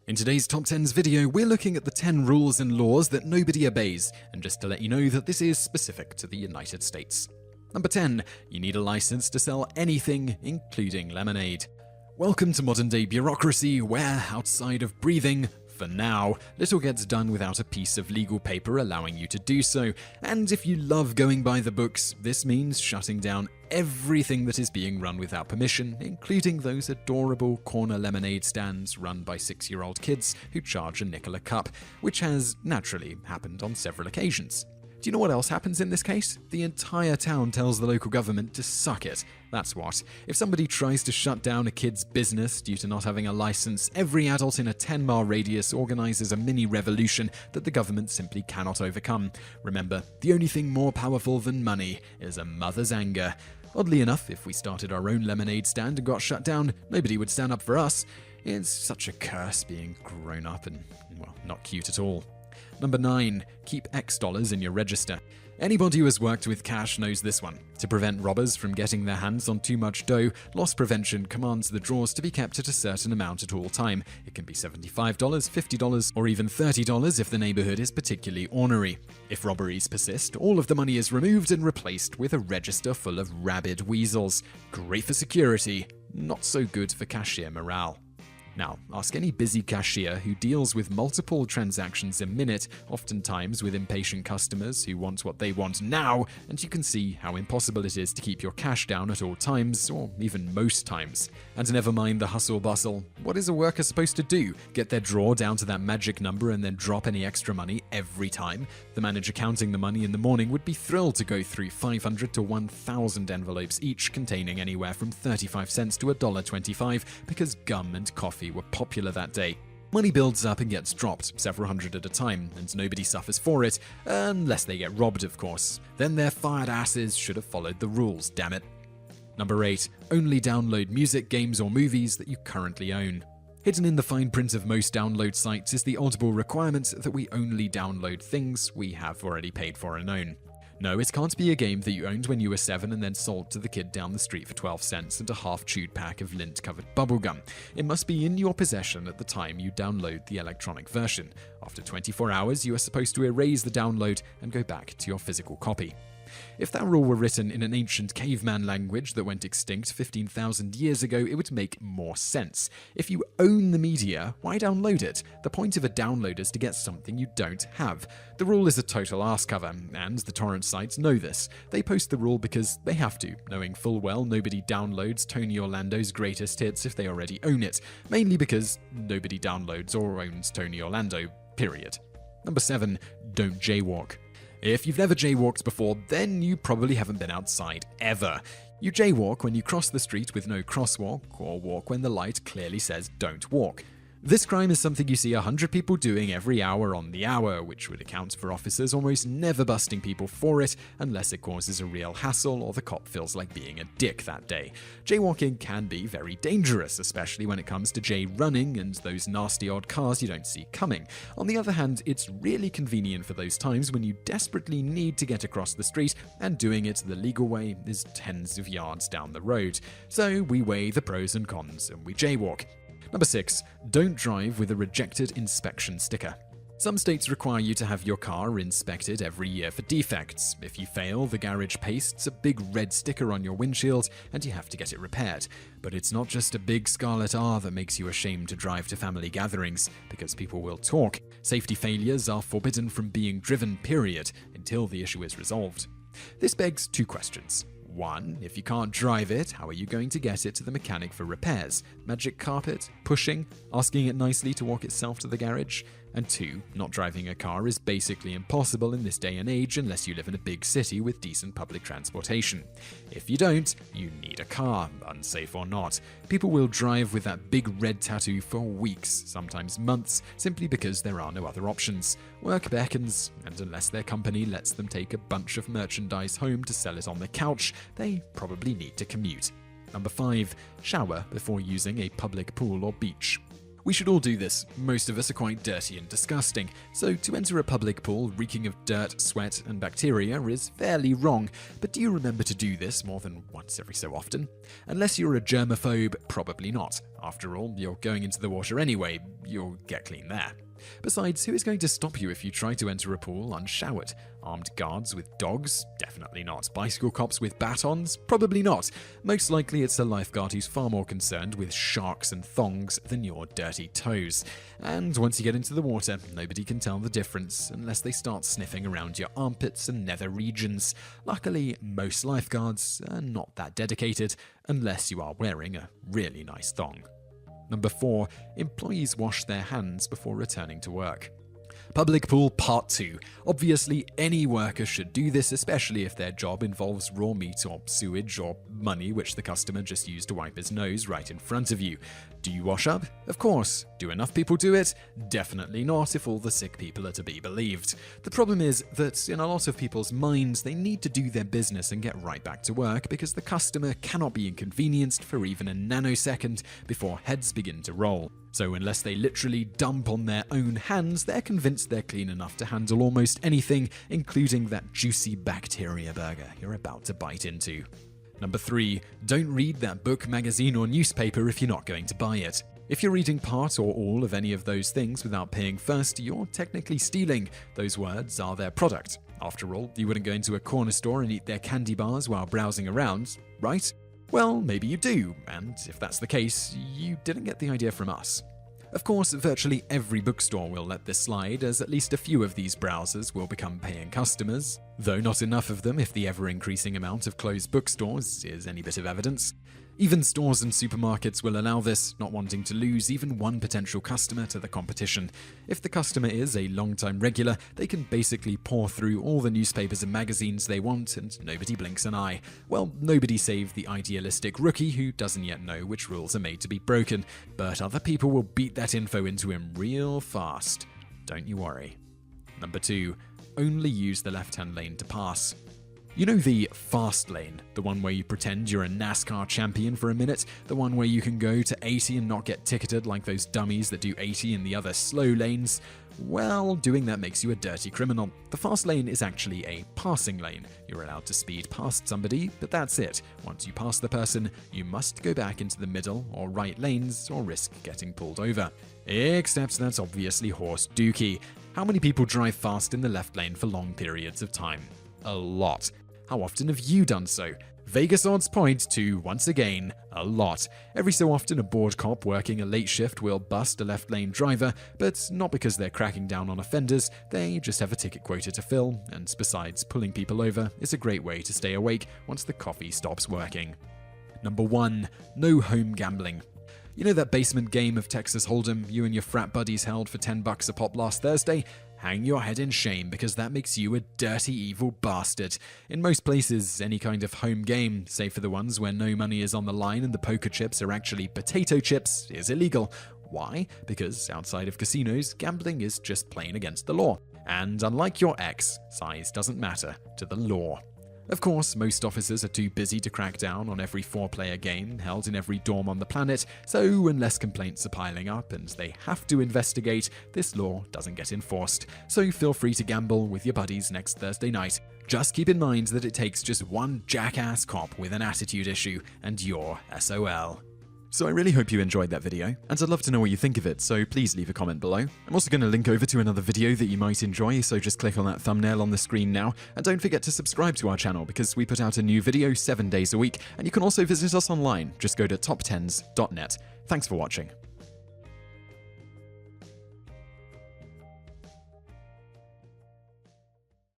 In today's TopTenz video, we're looking at the 10 rules and laws that nobody obeys, and just to let you know that this is specific to the United States. Number 10. You need a license to sell anything, including lemonade. Welcome to modern-day bureaucracy, where, outside of breathing, for now, little gets done without a piece of legal paper allowing you to do so, and if you love going by the books, this means shutting down everything that is being run without permission, including those adorable corner lemonade stands run by 6-year-old kids who charge a nickel a cup, which has naturally happened on several occasions. Do you know what else happens in this case? The entire town tells the local government to suck it. That's what. If somebody tries to shut down a kid's business due to not having a license, every adult in a 10-mile radius organizes a mini revolution that the government simply cannot overcome. Remember, the only thing more powerful than money is a mother's anger. Oddly enough, if we started our own lemonade stand and got shut down, nobody would stand up for us. It's such a curse being grown up and, well, not cute at all. Number 9. Keep X dollars in your register. Anybody who has worked with cash knows this one. To prevent robbers from getting their hands on too much dough, loss prevention commands the drawers to be kept at a certain amount at all time. It can be $75, $50, or even $30 if the neighborhood is particularly ornery. If robberies persist, all of the money is removed and replaced with a register full of rabid weasels. Great for security, not so good for cashier morale. Now, ask any busy cashier who deals with multiple transactions a minute, oftentimes with impatient customers who want what they want now, and you can see how impossible it is to keep your cash down at all times, or even most times. And never mind the hustle bustle. What is a worker supposed to do? Get their drawer down to that magic number and then drop any extra money every time? The manager counting the money in the morning would be thrilled to go through 500 to 1,000 envelopes, each containing anywhere from 35 cents to $1.25, because gum and coffee were popular that day. Money builds up and gets dropped, several hundred at a time, and nobody suffers for it, unless they get robbed, of course. Then their fired asses should have followed the rules, damn it. Number 8. Only download music, games, or movies that you currently own. Hidden in the fine print of most download sites is the audible requirement that we only download things we have already paid for and own. No, it can't be a game that you owned when you were 7 and then sold to the kid down the street for 12 cents and a half-chewed pack of lint-covered bubblegum. It must be in your possession at the time you download the electronic version. After 24 hours, you are supposed to erase the download and go back to your physical copy. If that rule were written in an ancient caveman language that went extinct 15,000 years ago, it would make more sense. If you own the media, why download it? The point of a download is to get something you don't have. The rule is a total arse cover, and the torrent sites know this. They post the rule because they have to, knowing full well nobody downloads Tony Orlando's greatest hits if they already own it, mainly because nobody downloads or owns Tony Orlando, period. Number 7. Don't jaywalk. If you've never jaywalked before, then you probably haven't been outside ever. You jaywalk when you cross the street with no crosswalk, or walk when the light clearly says don't walk. This crime is something you see 100 people doing every hour on the hour, which would account for officers almost never busting people for it unless it causes a real hassle or the cop feels like being a dick that day. Jaywalking can be very dangerous, especially when it comes to jay running and those nasty odd cars you don't see coming. On the other hand, it's really convenient for those times when you desperately need to get across the street and doing it the legal way is tens of yards down the road. So we weigh the pros and cons and we jaywalk. Number 6. Don't drive with a rejected inspection sticker. Some states require you to have your car inspected every year for defects. If you fail, the garage pastes a big red sticker on your windshield and you have to get it repaired. But it's not just a big scarlet R that makes you ashamed to drive to family gatherings, because people will talk. Safety failures are forbidden from being driven, period, until the issue is resolved. This begs 2 questions. 1. If you can't drive it, how are you going to get it to the mechanic for repairs? Magic carpet? Pushing? Asking it nicely to walk itself to the garage? And 2. Not driving a car is basically impossible in this day and age unless you live in a big city with decent public transportation. If you don't, you need a car, unsafe or not. People will drive with that big red tattoo for weeks, sometimes months, simply because there are no other options. Work beckons, and unless their company lets them take a bunch of merchandise home to sell it on the couch, they probably need to commute. Number 5. Shower before using a public pool or beach. We should all do this. Most of us are quite dirty and disgusting, so to enter a public pool reeking of dirt, sweat, and bacteria is fairly wrong. But do you remember to do this more than once every so often? Unless you're a germaphobe, probably not. After all, you're going into the water anyway, you'll get clean there. Besides, who is going to stop you if you try to enter a pool unshowered? Armed guards with dogs? Definitely not. Bicycle cops with batons? Probably not. Most likely it's a lifeguard who's far more concerned with sharks and thongs than your dirty toes. And once you get into the water, nobody can tell the difference unless they start sniffing around your armpits and nether regions. Luckily, most lifeguards are not that dedicated, unless you are wearing a really nice thong. Number 4. Employees wash their hands before returning to work. Public pool part 2. Obviously, any worker should do this, especially if their job involves raw meat or sewage or money which the customer just used to wipe his nose right in front of you. Do you wash up? Of course. Do enough people do it? Definitely not if all the sick people are to be believed. The problem is that in a lot of people's minds, they need to do their business and get right back to work because the customer cannot be inconvenienced for even a nanosecond before heads begin to roll. So unless they literally dump on their own hands, they're convinced they're clean enough to handle almost anything, including that juicy bacteria burger you're about to bite into. Number 3. Don't read that book, magazine, or newspaper if you're not going to buy it. If you're reading part or all of any of those things without paying first, you're technically stealing. Those words are their product. After all, you wouldn't go into a corner store and eat their candy bars while browsing around, right? Well, maybe you do, and if that's the case, you didn't get the idea from us. Of course, virtually every bookstore will let this slide, as at least a few of these browsers will become paying customers, though not enough of them if the ever-increasing amount of closed bookstores is any bit of evidence. Even stores and supermarkets will allow this, not wanting to lose even one potential customer to the competition. If the customer is a long-time regular, they can basically pour through all the newspapers and magazines they want and nobody blinks an eye. Well, nobody save the idealistic rookie who doesn't yet know which rules are made to be broken, but other people will beat that info into him real fast. Don't you worry. Number 2. Only use the left-hand lane to pass. You know the fast lane, the one where you pretend you're a NASCAR champion for a minute, the one where you can go to 80 and not get ticketed like those dummies that do 80 in the other slow lanes? Well, doing that makes you a dirty criminal. The fast lane is actually a passing lane. You're allowed to speed past somebody, but that's it. Once you pass the person, you must go back into the middle or right lanes or risk getting pulled over. Except that's obviously horse dookie. How many people drive fast in the left lane for long periods of time? A lot. How often have you done so? Vegas odds point to, once again, a lot. Every so often a bored cop working a late shift will bust a left lane driver, but not because they're cracking down on offenders, they just have a ticket quota to fill, and besides, pulling people over is a great way to stay awake once the coffee stops working. Number 1. No home gambling. You know that basement game of Texas Hold'em you and your frat buddies held for $10 a pop last Thursday? Hang your head in shame because that makes you a dirty, evil bastard. In most places, any kind of home game, save for the ones where no money is on the line and the poker chips are actually potato chips, is illegal. Why? Because outside of casinos, gambling is just plain against the law. And unlike your ex, size doesn't matter to the law. Of course, most officers are too busy to crack down on every 4-player game held in every dorm on the planet, so unless complaints are piling up and they have to investigate, this law doesn't get enforced. So feel free to gamble with your buddies next Thursday night. Just keep in mind that it takes just one jackass cop with an attitude issue, and you're SOL. So I really hope you enjoyed that video, and I'd love to know what you think of it, so please leave a comment below. I'm also going to link over to another video that you might enjoy, so just click on that thumbnail on the screen now, and don't forget to subscribe to our channel because we put out a new video 7 days a week, and you can also visit us online. Just go to TopTenzNet. Thanks for watching.